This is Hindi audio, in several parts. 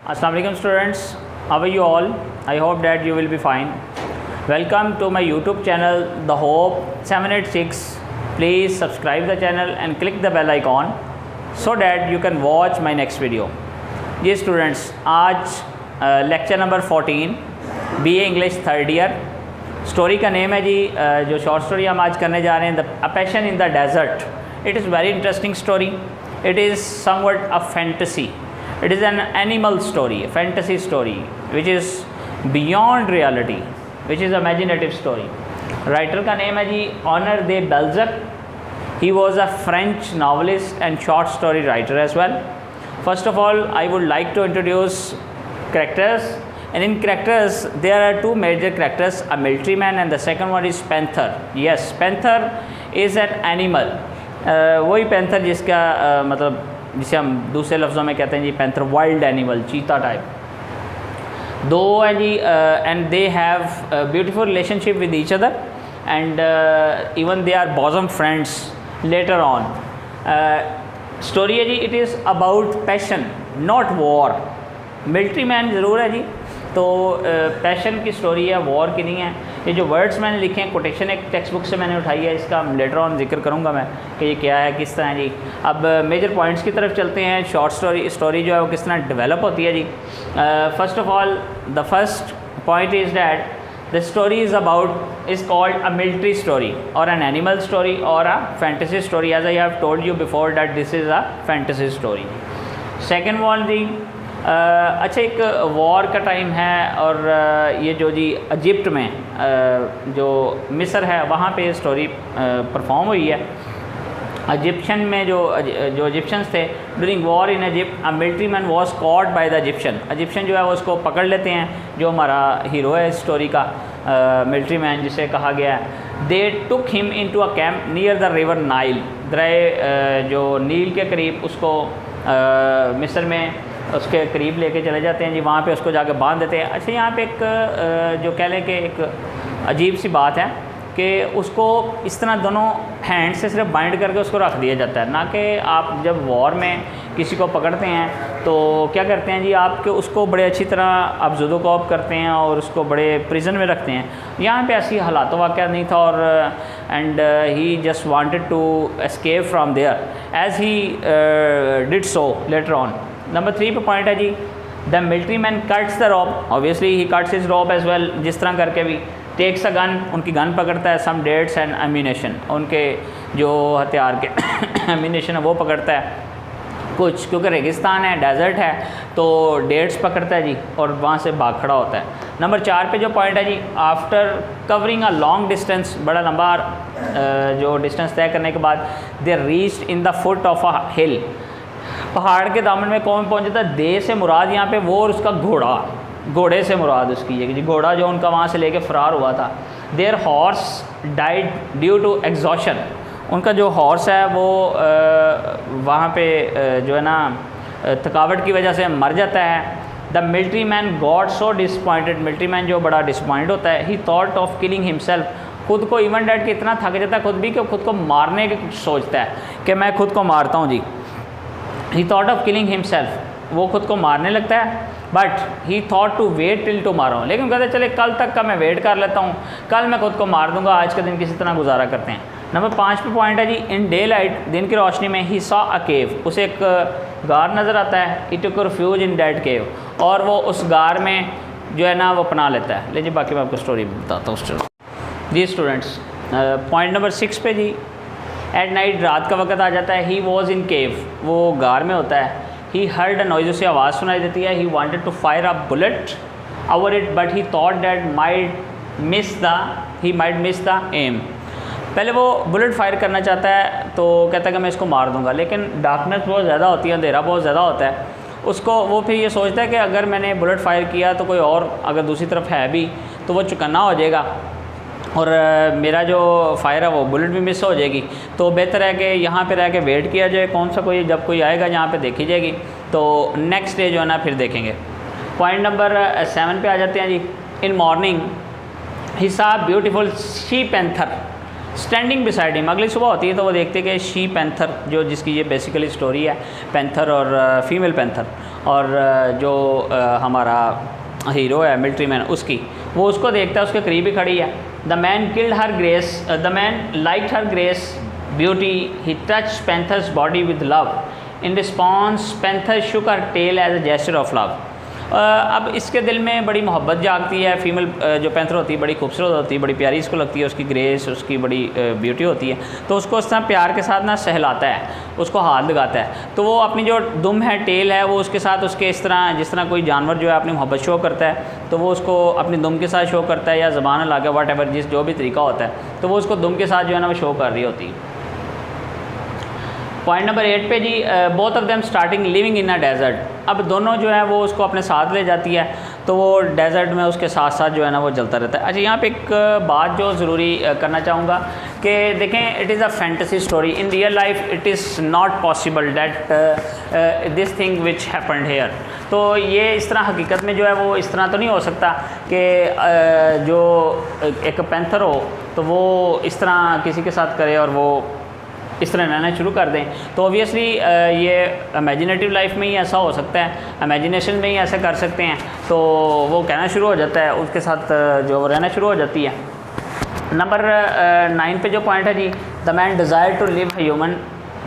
Assalamu alaikum students, how are you all? I hope that you will be fine. Welcome to my YouTube channel The Hope 786. Please subscribe the channel and click the bell icon so that you can watch my next video. जी स्टूडेंट्स, आज lecture number 14 BA English third year. Story का नेम है जी, जो शॉर्ट स्टोरी हम आज करने जा रहे हैं, a passion in the desert. It is very interesting story. It is somewhat a fantasy. It is an animal story, a fantasy story, which is beyond reality, which is imaginative story. Writer का नेम है जी Honore de Balzac. He was a French novelist and short story writer as well. First of all, I would like to introduce characters, and in characters there are two major characters, a military man and the second one is panther. Yes, panther is an animal. वही panther जिसका मतलब जिसे हम दूसरे लफ्ज़ों में कहते हैं जी पैंथर, वाइल्ड एनिमल, चीता टाइप। दो है जी, and they have beautiful relationship with each other and even they are bosom friends later on. Story है जी, it is about passion not war. Military man ज़रूर है जी, तो पैशन की स्टोरी है, वॉर की नहीं है। ये जो वर्ड्स मैंने लिखे हैं, कोटेशन एक टेक्स्ट बुक से मैंने उठाई है, इसका लेटर ऑन जिक्र करूँगा मैं कि ये क्या है, किस तरह जी। अब मेजर पॉइंट्स की तरफ चलते हैं। शॉर्ट स्टोरी जो है वो किस तरह डेवलप होती है जी। First of all, the first point is that the story is called a military story और एन एनिमल स्टोरी और a fantasy story. As I have told you before that this is a fantasy story. Second one जी, अच्छा एक वॉर का टाइम है और ये जो जी इजिप्ट में जो मिस्र है वहाँ पे स्टोरी परफॉर्म हुई है। इजिप्शियन में जो इजिप्शियंस थे during war in Egypt, a military man was caught by the Egyptian जो है वो उसको पकड़ लेते हैं, जो हमारा हीरो है स्टोरी का, मिलिट्री मैन जिसे कहा गया है। They took him in to a camp near the river Nile, दरिया जो नील के करीब, उसको मिस्र में उसके करीब लेके चले जाते हैं जी। वहाँ पे उसको जाके बांध देते हैं। अच्छा, यहाँ पे एक जो कह लें कि एक अजीब सी बात है कि उसको इस तरह दोनों हैंड से सिर्फ बाइंड करके उसको रख दिया जाता है, ना कि आप जब वॉर में किसी को पकड़ते हैं तो क्या करते हैं जी, आपके उसको बड़े अच्छी तरह आप ज़ुदोकॉप करते हैं और उसको बड़े प्रिजन में रखते हैं। यहाँ पे ऐसी हालात वाक़या नहीं था और and he just wanted to escape from there as he did so later on. Number 3 पे पॉइंट है जी, the military man cuts the rope, obviously he cuts his rope as well, जिस तरह करके भी। टेक्स अ गन, उनकी गन पकड़ता है, सम डेट्स एंड एम्यूनेशन, उनके जो हथियार के एम्यूनेशन है वो पकड़ता है कुछ, क्योंकि रेगिस्तान है, डेजर्ट है, तो डेट्स पकड़ता है जी और वहाँ से भाग खड़ा होता है। नंबर 4 पे जो पॉइंट है जी, after covering a long distance, बड़ा लंबा जो डिस्टेंस तय करने के बाद, they reached in the foot of a hill, पहाड़ के दामन में कौन पहुँच जाता है। दे से मुराद यहाँ पे वो और उसका घोड़ा, घोड़े से मुराद उसकी है जी, घोड़ा जो उनका वहाँ से लेके फ़रार हुआ था। Their horse died due to exhaustion, उनका जो हॉर्स है वो वहाँ पे जो है ना थकावट की वजह से मर जाता है। The military man got so disappointed, military man जो बड़ा डिसपॉइंट होता है, ही थॉट ऑफ किलिंग हिमसेल्फ, खुद को इवन डेट के इतना थक जाता है खुद भी कि खुद को मारने की सोचता है कि मैं खुद को मारता हूँ जी। He thought of killing himself, वो खुद को मारने लगता है। But he thought to wait till tomorrow, लेकिन कहते चले कल तक का मैं वेट कर लेता हूँ, कल मैं खुद को मार दूंगा, आज का दिन किसी तरह गुजारा करते हैं। नंबर 5 पे पॉइंट है जी, इन डे लाइट, दिन की रोशनी में, ही सॉ अ केव, उसे एक गार नज़र आता है। It took refuge in that केव, और वो उस गार में जो है ना वो अपना लेता है। लेकिन बाकी मैं आपको स्टोरी बताता हूँ जी स्टूडेंट्स। पॉइंट नंबर 6 पे जी, एट नाइट, रात का वक्त आ जाता है। ही वॉज इन केव, वो गार में होता है। ही हर्ड अ नॉइज, उसे आवाज़ सुनाई देती है। He wanted to fire a bullet over it but he thought that he might miss the aim. पहले वो बुलेट फायर करना चाहता है तो कहता है कि मैं इसको मार दूंगा, लेकिन डार्कनेस बहुत ज़्यादा होती है, अंधेरा बहुत ज़्यादा होता है उसको। वो फिर ये सोचता है कि अगर मैंने बुलेट फायर किया तो कोई और अगर दूसरी तरफ है भी तो वो चुकन्ना हो जाएगा और मेरा जो फायर है वो बुलेट भी मिस हो जाएगी। तो बेहतर है कि यहाँ पे रह के वेट किया जाए, कौन सा कोई जब कोई आएगा यहाँ पे देखी जाएगी, तो नेक्स्ट डे जो है ना फिर देखेंगे। पॉइंट नंबर 7 पे आ जाते हैं जी। In morning he saw beautiful she panther standing beside him. अगली सुबह होती है तो वो देखते हैं कि शी पैंथर, जो जिसकी ये बेसिकली स्टोरी है, पैंथर और फीमेल पैंथर, और जो हमारा हीरो है मिलिट्री मैन उसकी, वो उसको देखता है, उसके करीब ही खड़ी है। The man killed her grace, the man liked her grace beauty, he touch panther's body with love, in response panther shook her tail as a gesture of love. अब इसके दिल में बड़ी मोहब्बत जागती है। फीमेल जो पैंथर होती है बड़ी खूबसूरत होती है, बड़ी प्यारी इसको लगती है, उसकी ग्रेस, उसकी बड़ी ब्यूटी होती है, तो उसको इस तरह प्यार के साथ ना सहलाता है, उसको हाथ लगाता है। तो वो अपनी जो दुम है, टेल है, वो उसके साथ उसके इस तरह, जिस तरह कोई जानवर जो है अपनी मोहब्बत शो करता है, तो वो उसको अपनी दुम के साथ शो करता है, या ज़बान लगा वट एवर, जिस जो भी तरीका होता है, तो वो उसको दुम के साथ जो है ना वो शो कर रही होती है। पॉइंट नंबर 8 पे जी, both of them starting living in a desert. अब दोनों जो है वो उसको अपने साथ ले जाती है, तो वो डेजर्ट में उसके साथ साथ जो है ना वो चलता रहता है। अच्छा, यहाँ पे एक बात जो ज़रूरी करना चाहूँगा कि देखें, it is a fantasy story. In real life it is not possible that this thing which happened here. तो ये इस तरह हकीकत में जो है वो इस तरह तो नहीं हो सकता कि जो एक पैंथर हो तो वो इस तरह किसी के साथ करे और वो इस तरह रहना शुरू कर दें। तो ऑब्वियसली ये इमेजिनेटिव लाइफ में ही ऐसा हो सकता है, इमेजिनेशन में ही ऐसा कर सकते हैं, तो वो कहना शुरू हो जाता है, उसके साथ जो रहना शुरू हो जाती है। नंबर 9 पे जो पॉइंट है जी, the man desire to live human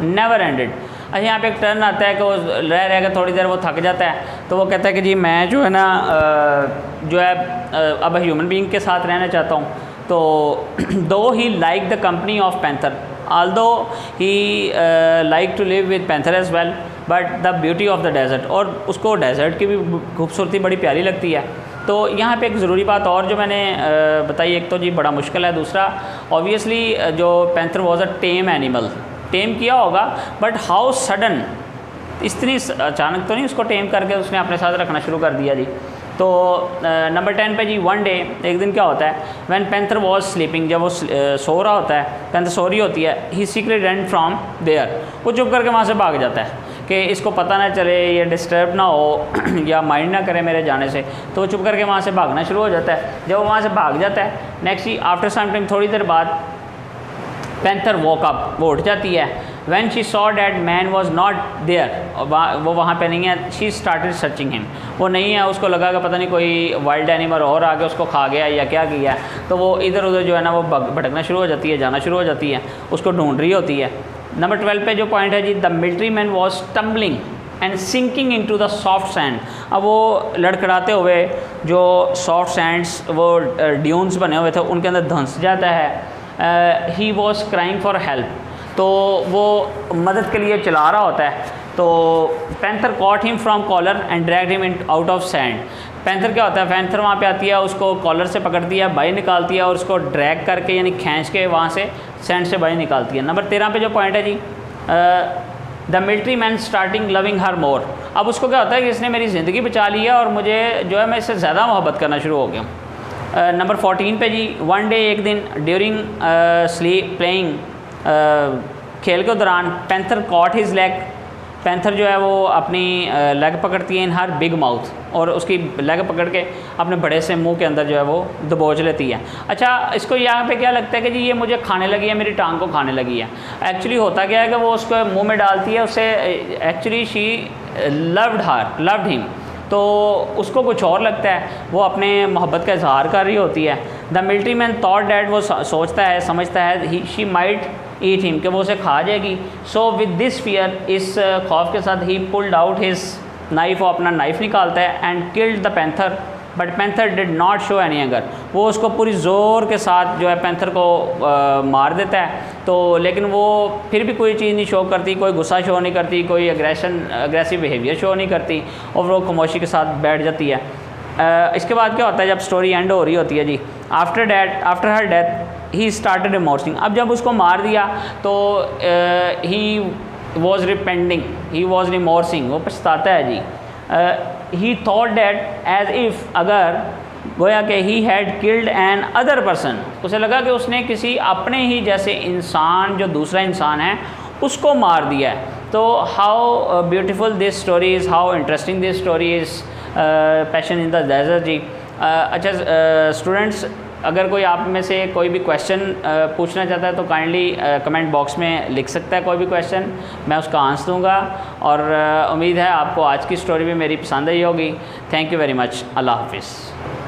never ended. अच्छा, यहाँ पे एक टर्न आता है कि वो रह कर थोड़ी देर वो थक जाता है, तो वो कहता है कि जी मैं जो है ना जो है अब ह्यूमन बीइंग के साथ रहना चाहता हूँ। तो दो he like the company of panther, although he like to live with panther as well, but the beauty of the desert, और उसको डेजर्ट की भी खूबसूरती बड़ी प्यारी लगती है। तो यहाँ पे एक ज़रूरी बात और जो मैंने बताई, एक तो जी बड़ा मुश्किल है, दूसरा ऑब्वियसली जो panther was a tame animal, tame किया होगा, बट हाउ सडन, इतनी अचानक तो नहीं उसको टेम करके उसने अपने साथ रखना शुरू कर दिया जी। तो नंबर 10 पे जी, वन डे, एक दिन क्या होता है, व्हेन पैंथर वॉज स्लीपिंग, जब वो सो रहा होता है, पैंथर सो रही होती है, ही सीक्रेट रन फ्रॉम देयर, वो चुप करके वहाँ से भाग जाता है कि इसको पता ना चले, ये डिस्टर्ब ना हो या माइंड ना करे मेरे जाने से, तो वो चुप करके वहाँ से भागना शुरू हो जाता है। जब वो वहाँ से भाग जाता है, नेक्स्ट ही आफ्टर सम टाइम, थोड़ी देर बाद, पैंथर वॉक अप, वो उठ जाती है। When she saw that man was not there, वो वहाँ पे नहीं है, शी स्टार्टेड सर्चिंग हिम, वो नहीं है, उसको लगा कि पता नहीं कोई वाइल्ड एनिमल और आगे उसको खा गया या क्या किया, तो वो इधर उधर जो है ना वो भटकना शुरू हो जाती है, जाना शुरू हो जाती है, उसको ढूंढ रही होती है। नंबर 12 पे जो पॉइंट है जी, the military man was tumbling and sinking in to the soft sand. अब वो लड़खड़ाते हुए जो सॉफ्ट सैंड्स, वो ड्यून्स बने हुए थे, उनके अंदर धंस जाता है। He was crying for help, तो वो मदद के लिए चिल्ला रहा होता है। तो panther caught him from collar and dragged him out of sand. Panther क्या होता है, पैंथर वहाँ पे आती है, उसको कॉलर से पकड़ती है, बाहर निकालती है और उसको ड्रैग करके यानी खींच के वहाँ से सैंड से बाहर निकालती है। नंबर 13 पे जो पॉइंट है जी, the military man starting loving her more. अब उसको क्या होता है कि इसने मेरी ज़िंदगी बचा ली है और मुझे जो है मैं इससे ज़्यादा मोहब्बत करना शुरू हो गया। नंबर 14 पे जी, वन डे, एक दिन, ड्यूरिंग स्लीप प्लेइंग, खेल के दौरान, panther caught his leg, panther जो है वो अपनी लेग पकड़ती है इन हर बिग माउथ, और उसकी लेग पकड़ के अपने बड़े से मुंह के अंदर जो है वो दबोच लेती है। अच्छा, इसको यहाँ पे क्या लगता है कि जी ये मुझे खाने लगी है, मेरी टांग को खाने लगी है। एक्चुअली होता क्या है कि वो उसको मुंह में डालती है, उससे एक्चुअली शी लव्ड हिम, तो उसको कुछ और लगता है, वो अपने मोहब्बत का इजहार कर रही होती है। The military man thought that, वो सोचता है, समझता है, शी माइट ईट हिम, कि वो उसे खा जाएगी। सो विद दिस फियर, इस खौफ के साथ, ही पुल्ड आउट हिज नाइफ, वो अपना नाइफ निकालता है, and killed the panther, but panther did not show any anger. वो उसको पूरी ज़ोर के साथ जो है पैंथर को मार देता है, तो लेकिन वो फिर भी कोई चीज़ नहीं शो करती, कोई गुस्सा शो नहीं करती, कोई अग्रेसिव बिहेवियर शो नहीं करती, और वो खामोशी के साथ बैठ जाती है। इसके बाद क्या होता है, जब स्टोरी एंड हो रही होती है जी, after her death he started remorsing. अब जब उसको मार दिया तो ही वॉज रिपेंडिंग, ही वॉज रिमोर्सिंग, वो पछताता है जी। He thought that as if, अगर गोया कि he had killed another person, उसे लगा कि उसने किसी अपने ही जैसे इंसान, जो दूसरा इंसान है, उसको मार दिया है। तो how beautiful this story is, how interesting this story is, passion in the desert जी। अच्छा स्टूडेंट्स, अगर कोई आप में से कोई भी क्वेश्चन पूछना चाहता है तो काइंडली कमेंट बॉक्स में लिख सकता है कोई भी क्वेश्चन, मैं उसका आंसर दूंगा। और उम्मीद है आपको आज की स्टोरी भी मेरी पसंद आई होगी। Thank you very much. अल्लाह हाफिज़।